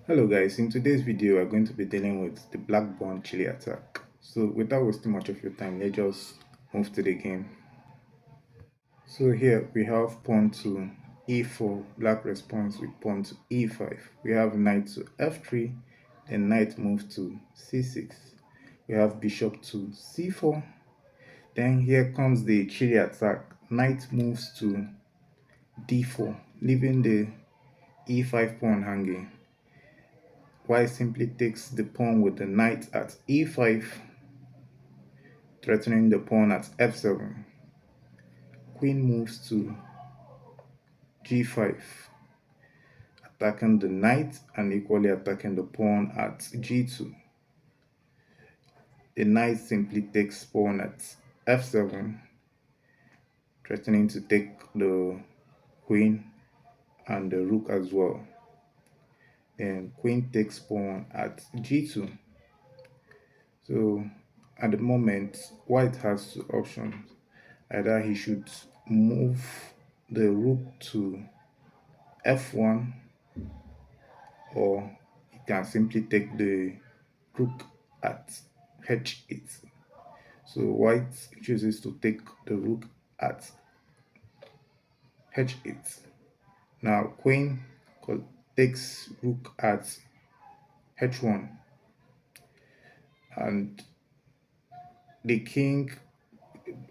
Hello guys, in today's video we're going to be dealing with the Blackburne chili attack. So without wasting much of your time, let's just move to the game. So here we have pawn to e4, black response with pawn to e5. We have knight to f3, then knight moves to c6. We have bishop to c4. Then here comes the chili attack. Knight moves to d4, leaving the e5 pawn hanging. White simply takes the pawn with the knight at e5, threatening the pawn at f7. Queen moves to g5, attacking the knight and equally attacking the pawn at g2. The knight simply takes pawn at f7, threatening to take the queen and the rook as well. Then queen takes pawn at g2. So at the moment, white has two options. Either he should move the rook to f1, or he can simply take the rook at h8. So white chooses to take the rook at h8. Now queen takes rook at h1, and the king,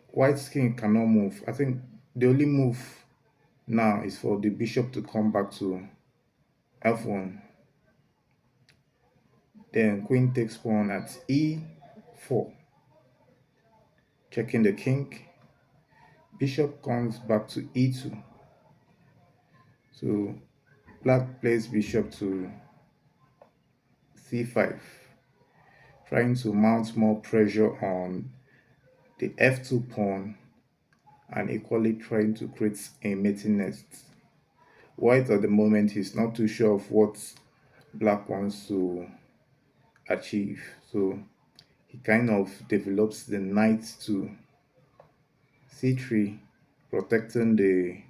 white's king cannot move. I think the only move now is for the bishop to come back to f1. Then queen takes pawn at e4, checking the king. Bishop comes back to e2. So black plays bishop to c5, trying to mount more pressure on the f2 pawn and equally trying to create a mating nest. White at the moment is not too sure of what black wants to achieve. So he kind of develops the knight to c3, protecting the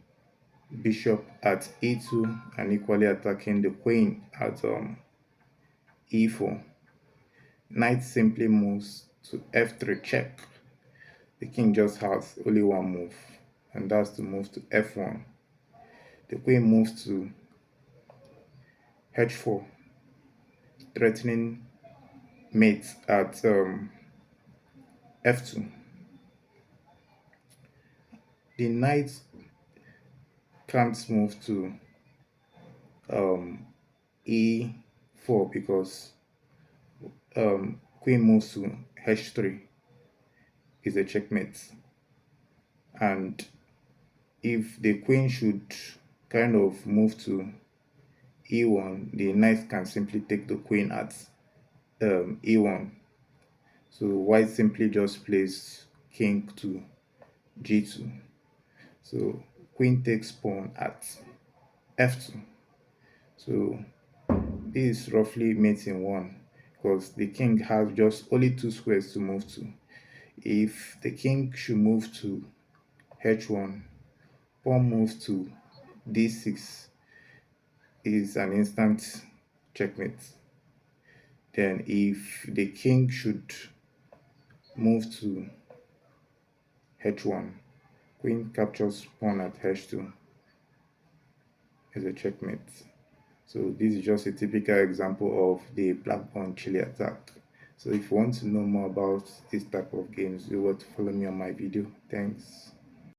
bishop at e2 and equally attacking the queen at e4. Knight simply moves to f3 check. The king just has only one move, and that's to move to f1. The queen moves to h4, threatening mate at f2. The knight can't move to e4 because queen moves to h3 is a checkmate. And if the queen should kind of move to e1, the knight can simply take the queen at e1. So white simply just plays king to g2. So queen takes pawn at f2. So this is roughly mating one because the king has just only two squares to move to. If the king should move to h1, pawn moves to d6 is an instant checkmate. Then if the king should move to h1, queen captures pawn at h2 is a checkmate. So this is just a typical example of the Blackburne chili attack. So if you want to know more about this type of games, you want to follow me on my video. Thanks.